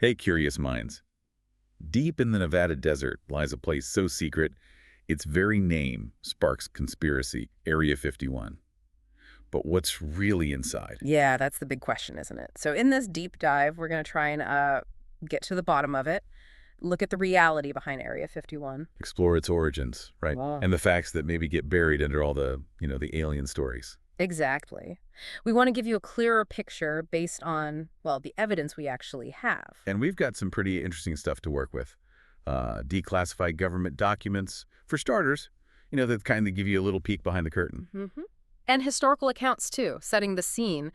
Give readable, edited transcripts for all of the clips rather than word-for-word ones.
Hey, curious minds. Deep in the Nevada desert lies a place so secret, its very name sparks conspiracy, Area 51. But what's really inside? Yeah, that's the big question, isn't it? So in this deep dive, we're going to try and get to the bottom of it, look at the reality behind Area 51. Explore its origins, right? Wow. And the facts that maybe get buried under all the alien stories. Exactly. We want to give you a clearer picture based on, well, the evidence we actually have. And we've got some pretty interesting stuff to work with. Declassified government documents, for starters, that kind of give you a little peek behind the curtain. hmm And historical accounts, too, setting the scene.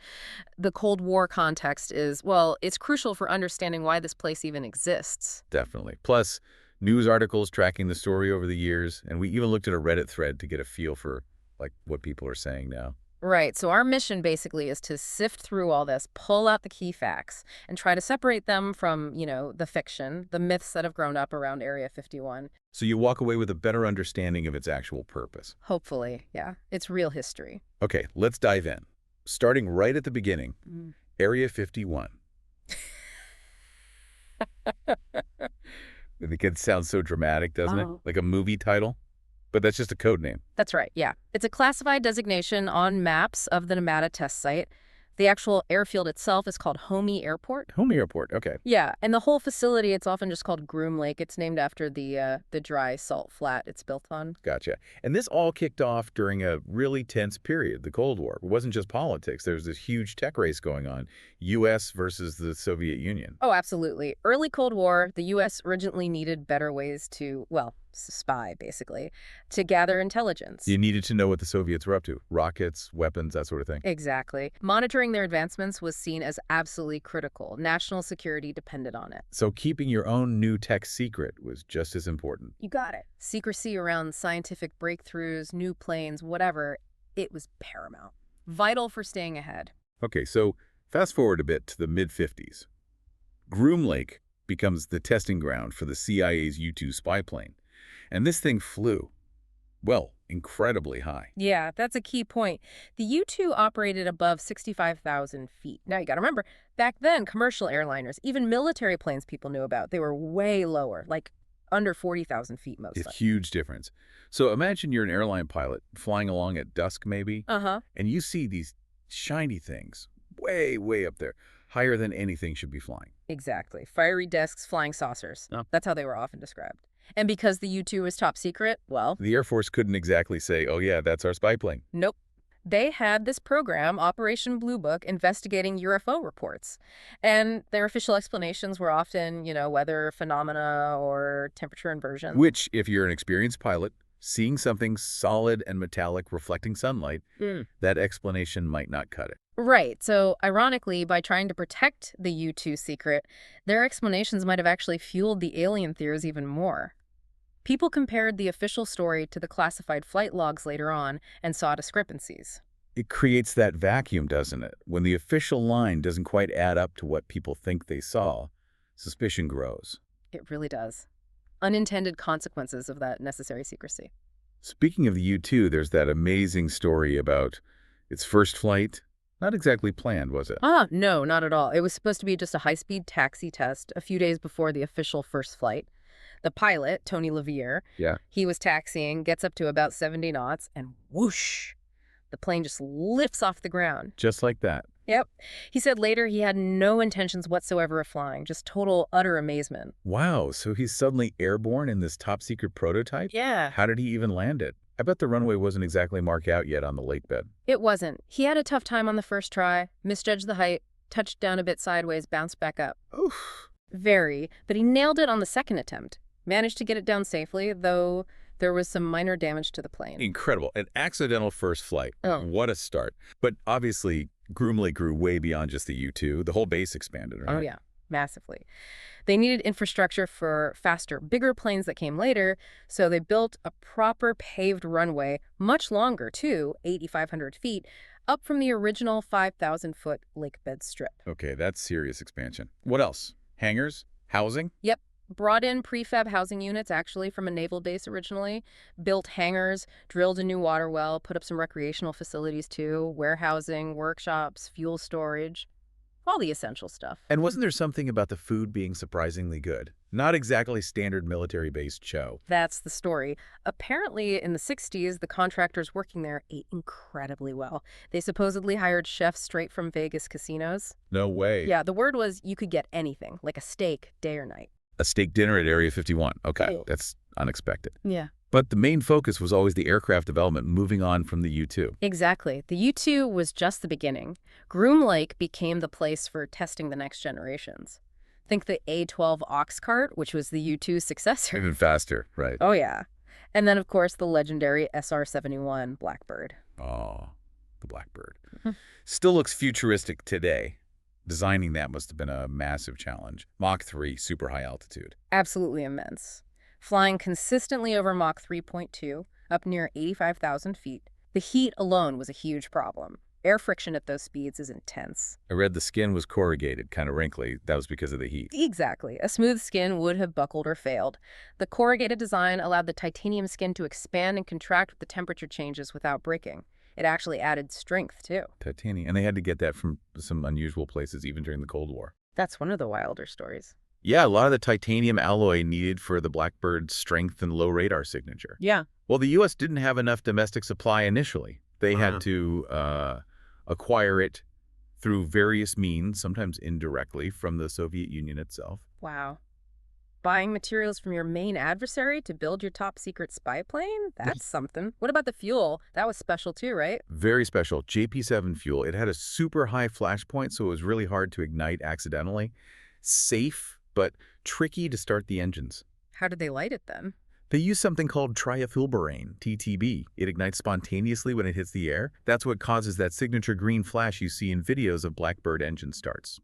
The Cold War context is, well, it's crucial for understanding why this place even exists. Definitely. Plus, news articles tracking the story over the years, and we even looked at a Reddit thread to get a feel for, like, what people are saying now. Right, so our mission basically is to sift through all this, pull out the key facts, and try to separate them from, the fiction, the myths that have grown up around Area 51. So you walk away with a better understanding of its actual purpose. Hopefully, yeah. It's real history. Okay, let's dive in. Starting right at the beginning, Mm. Area 51. I think it sounds so dramatic, doesn't it? Oh. Like a movie title? But that's just a code name. That's right, yeah. It's a classified designation on maps of the Nevada test site. The actual airfield itself is called Homey Airport. Home airport, okay. Yeah, and the whole facility, it's often just called Groom Lake. It's named after the dry salt flat it's built on. Gotcha. And this all kicked off during a really tense period, the Cold War. It wasn't just politics. There was this huge tech race going on, U.S. versus the Soviet Union. Oh, absolutely. Early Cold War, the U.S. urgently needed better ways to, well, spy, basically, to gather intelligence. You needed to know what the Soviets were up to. Rockets, weapons, that sort of thing. Exactly. Monitoring their advancements was seen as absolutely critical. National security depended on it. So keeping your own new tech secret was just as important. You got it. Secrecy around scientific breakthroughs, new planes, whatever, it was paramount. Vital for staying ahead. Okay, so fast forward a bit to the mid-50s. Groom Lake becomes the testing ground for the CIA's U-2 spy plane. And this thing flew, well, incredibly high. Yeah, that's a key point. The U-2 operated above 65,000 feet. Now, you got to remember, back then, commercial airliners, even military planes people knew about, they were way lower, like under 40,000 feet A mostly. huge difference. So imagine you're an airline pilot flying along at dusk maybe, Uh-huh. and you see these shiny things way, way up there, higher than anything should be flying. Exactly. Fiery discs, flying saucers. Oh. That's how they were often described. And because the U-2 was top secret, well, The Air Force couldn't exactly say, oh yeah, that's our spy plane. nope. They had this program, Operation Blue Book, investigating UFO reports. And their official explanations were often, weather phenomena or temperature inversion. Which, if you're an experienced pilot, seeing something solid and metallic reflecting sunlight, that explanation might not cut it. Right. So, ironically, by trying to protect the U-2 secret, their explanations might have actually fueled the alien theories even more. People compared the official story to the classified flight logs later on and saw discrepancies. It creates that vacuum, doesn't it? When the official line doesn't quite add up to what people think they saw, suspicion grows. It really does. Unintended consequences of that necessary secrecy. Speaking of the U-2, there's that amazing story about its first flight. Not exactly planned, was it? No, not at all. It was supposed to be just a high-speed taxi test a few days before the official first flight. The pilot, Tony Levier, Yeah. he was taxiing, gets up to about 70 knots, and whoosh, the plane just lifts off the ground. Just like that. Yep. He said later he had no intentions whatsoever of flying, just total, utter amazement. Wow, so he's suddenly airborne in this top-secret prototype? Yeah. How did he even land it? I bet the runway wasn't exactly marked out yet on the lake bed. It wasn't. He had a tough time on the first try, misjudged the height, touched down a bit sideways, bounced back up. Oof. Very, but he nailed it on the second attempt. Managed to get it down safely, though there was some minor damage to the plane. Incredible. An accidental first flight. Oh. What a start. But obviously, Groom Lake grew way beyond just the U-2. The whole base expanded, right? Oh, yeah, massively. They needed infrastructure for faster, bigger planes that came later, so they built a proper paved runway, much longer, too, 8,500 feet, up from the original 5,000-foot lake bed strip. Okay, that's serious expansion. What else? Hangars? Housing? Yep. Brought in prefab housing units, actually, from a naval base originally, built hangars, drilled a new water well, put up some recreational facilities, too, warehousing, workshops, fuel storage. all the essential stuff. And wasn't there something about the food being surprisingly good? Not exactly standard military-based show. That's the story. Apparently, in the 60s, the contractors working there ate incredibly well. They supposedly hired chefs straight from Vegas casinos. No way. Yeah, the word was you could get anything, like a steak, day or night. A steak dinner at Area 51. Okay, Ew. that's unexpected. Yeah. But the main focus was always the aircraft development moving on from the U-2. Exactly. The U-2 was just the beginning. Groom Lake became the place for testing the next generations. Think the A-12 ox cart, which was the U-2's successor. Even faster, right? Oh, yeah. And then, of course, the legendary SR-71 Blackbird. Oh, the Blackbird. Mhm. Still looks futuristic today. Designing that must have been a massive challenge. Mach 3, super high altitude. Absolutely immense. Flying consistently over Mach 3.2, up near 85,000 feet, the heat alone was a huge problem. Air friction at those speeds is intense. I read the skin was corrugated, kind of wrinkly. That was because of the heat. Exactly. A smooth skin would have buckled or failed. The corrugated design allowed the titanium skin to expand and contract with the temperature changes without breaking. It actually added strength, too. Titanium. And they had to get that from some unusual places, even during the Cold War. That's one of the wilder stories. Yeah, a lot of the titanium alloy needed for the Blackbird's strength and low radar signature. Yeah. Well, the U.S. didn't have enough domestic supply initially. They had to acquire it through various means, sometimes indirectly, from the Soviet Union itself. Wow. Buying materials from your main adversary to build your top secret spy plane? That's something. What about the fuel? That was special too, right? Very special. JP-7 fuel. It had a super high flash point, so it was really hard to ignite accidentally. Safe, but tricky to start the engines. How did they light it then? They use something called triethylborane, TTB. It ignites spontaneously when it hits the air. That's what causes that signature green flash you see in videos of Blackbird engine starts.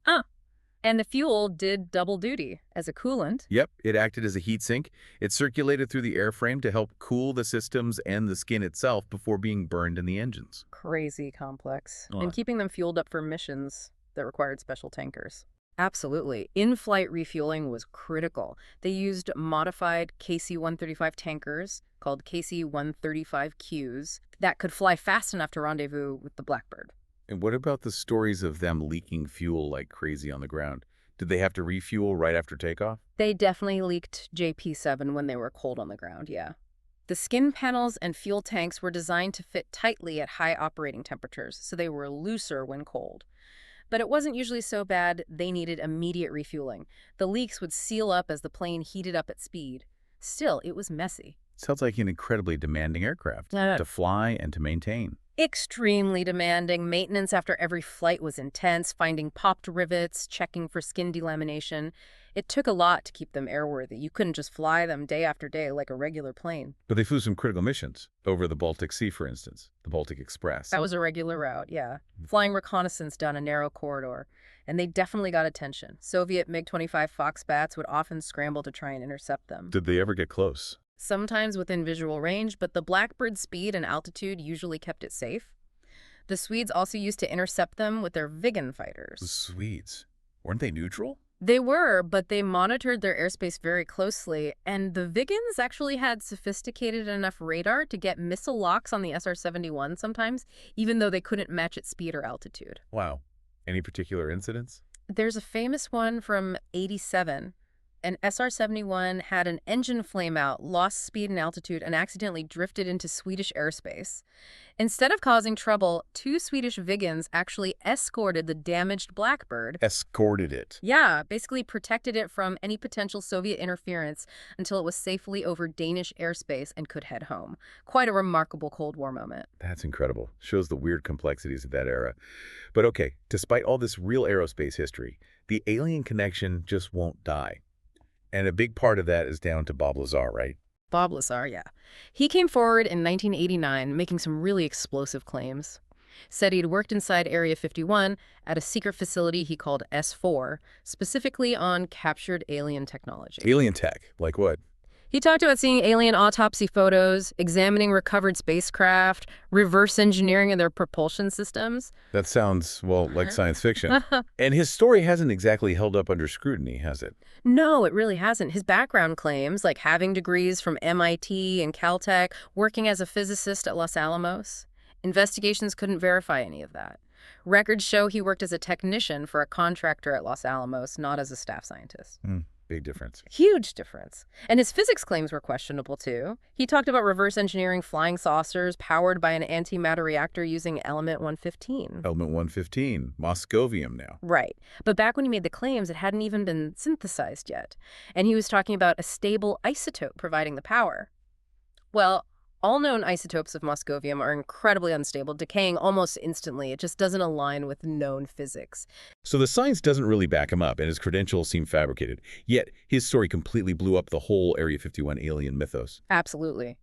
And the fuel did double duty as a coolant. Yep, it acted as a heat sink. It circulated through the airframe to help cool the systems and the skin itself before being burned in the engines. Crazy complex. What? And keeping them fueled up for missions that required special tankers. Absolutely. In-flight refueling was critical. They used modified KC-135 tankers called KC-135Qs that could fly fast enough to rendezvous with the Blackbird. And what about the stories of them leaking fuel like crazy on the ground? Did they have to refuel right after takeoff? They definitely leaked JP-7 when they were cold on the ground, yeah. The skin panels and fuel tanks were designed to fit tightly at high operating temperatures, so they were looser when cold. But it wasn't usually so bad they needed immediate refueling. The leaks would seal up as the plane heated up at speed. Still, it was messy. Sounds like an incredibly demanding aircraft to fly and to maintain. Extremely demanding. Maintenance after every flight was intense, finding popped rivets, checking for skin delamination. It took a lot to keep them airworthy. You couldn't just fly them day after day like a regular plane. But they flew some critical missions over the Baltic Sea, for instance, the Baltic Express. That was a regular route, yeah. Flying reconnaissance down a narrow corridor. And they definitely got attention. Soviet MiG-25 Foxbats would often scramble to try and intercept them. Did they ever get close? Sometimes within visual range, but the Blackbird's speed and altitude usually kept it safe. The Swedes also used to intercept them with their Viggen fighters. The Swedes. Weren't they neutral? They were, but they monitored their airspace very closely, and the Viggens actually had sophisticated enough radar to get missile locks on the SR-71 sometimes, even though they couldn't match its speed or altitude. Wow. Any particular incidents? There's a famous one from '87. An SR-71 had an engine flame out, lost speed and altitude, and accidentally drifted into Swedish airspace. Instead of causing trouble, 2 Swedish Viggens actually escorted the damaged Blackbird. Escorted it. Yeah, basically protected it from any potential Soviet interference until it was safely over Danish airspace and could head home. Quite a remarkable Cold War moment. That's incredible. Shows the weird complexities of that era. But okay, despite all this real aerospace history, the alien connection just won't die. And a big part of that is down to Bob Lazar, right? Bob Lazar, yeah. He came forward in 1989, making some really explosive claims. Said he'd worked inside Area 51 at a secret facility he called S4, specifically on captured alien technology. Alien tech? Like what? He talked about seeing alien autopsy photos, examining recovered spacecraft, reverse engineering of their propulsion systems. That sounds, well, like science fiction. And his story hasn't exactly held up under scrutiny, has it? No, it really hasn't. His background claims, like having degrees from MIT and Caltech, working as a physicist at Los Alamos, investigations couldn't verify any of that. Records show he worked as a technician for a contractor at Los Alamos, not as a staff scientist. Big difference. Huge difference. And his physics claims were questionable, too. He talked about reverse engineering flying saucers powered by an antimatter reactor using element 115. Element 115, Moscovium now. Right. But back when he made the claims, it hadn't even been synthesized yet. And he was talking about a stable isotope providing the power. Well, all known isotopes of moscovium are incredibly unstable, decaying almost instantly. It just doesn't align with known physics. So the science doesn't really back him up, and his credentials seem fabricated. Yet, his story completely blew up the whole Area 51 alien mythos. Absolutely.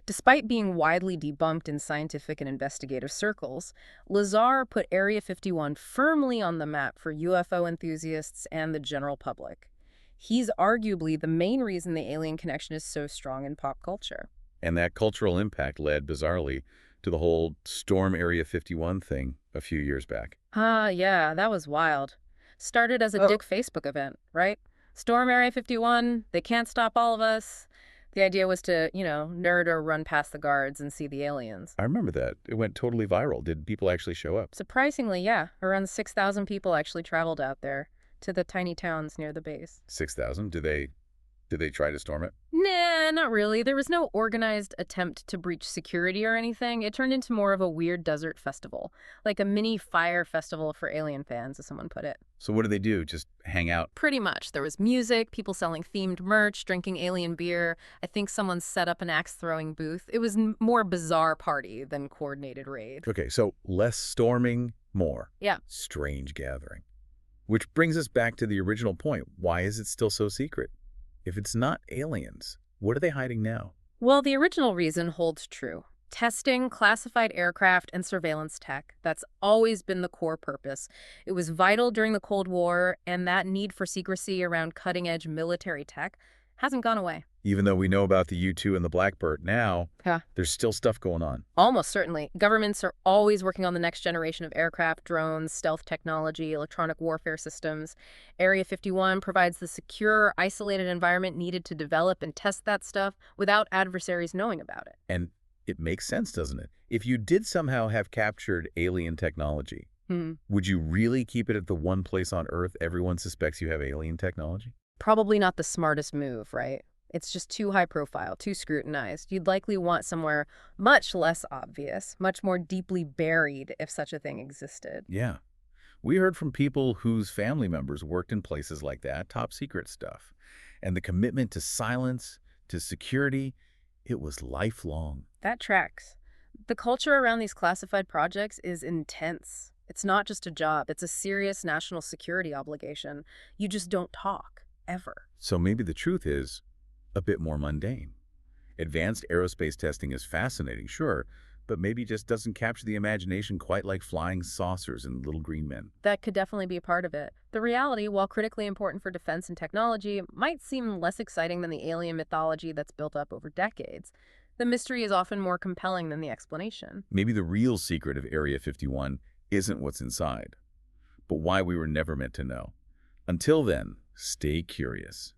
Despite being widely debunked in scientific and investigative circles, Lazar put Area 51 firmly on the map for UFO enthusiasts and the general public. He's arguably the main reason the alien connection is so strong in pop culture. And that cultural impact led, bizarrely, to the whole Storm Area 51 thing a few years back. Yeah, that was wild. Started as a Dick Facebook event, right? Storm Area 51, they can't stop all of us. The idea was to, nerd or run past the guards and see the aliens. I remember that. It went totally viral. Did people actually show up? Surprisingly, yeah. Around 6,000 people actually traveled out there to the tiny towns near the base. 6,000? Did they try to storm it? Nah, not really. There was no organized attempt to breach security or anything. It turned into more of a weird desert festival, like a mini fire festival for alien fans, as someone put it. So what did they do? Just hang out? Pretty much. There was music, people selling themed merch, drinking alien beer. I think someone set up an axe-throwing booth. It was more bizarre party than coordinated raid. Okay, so less storming, more. Yeah. Strange gathering. Which brings us back to the original point. Why is it still so secret? If it's not aliens, what are they hiding now? Well, the original reason holds true. Testing classified aircraft and surveillance tech. That's always been the core purpose. It was vital during the Cold War, and that need for secrecy around cutting-edge military tech hasn't gone away. Even though we know about the U-2 and the Blackbird now, Yeah. there's still stuff going on. Almost certainly. Governments are always working on the next generation of aircraft, drones, stealth technology, electronic warfare systems. Area 51 provides the secure, isolated environment needed to develop and test that stuff without adversaries knowing about it. And it makes sense, doesn't it? If you did somehow have captured alien technology, would you really keep it at the one place on Earth everyone suspects you have alien technology? Probably not the smartest move, right? It's just too high profile, too scrutinized. You'd likely want somewhere much less obvious, much more deeply buried if such a thing existed. Yeah. We heard from people whose family members worked in places like that, top secret stuff. And the commitment to silence, to security, it was lifelong. That tracks. The culture around these classified projects is intense. It's not just a job, it's a serious national security obligation. You just don't talk, ever. So maybe the truth is a bit more mundane. Advanced aerospace testing is fascinating, sure, but maybe just doesn't capture the imagination quite like flying saucers and little green men. That could definitely be a part of it. The reality, while critically important for defense and technology, might seem less exciting than the alien mythology that's built up over decades. The mystery is often more compelling than the explanation. Maybe the real secret of Area 51 isn't what's inside, but why we were never meant to know. Until then, stay curious.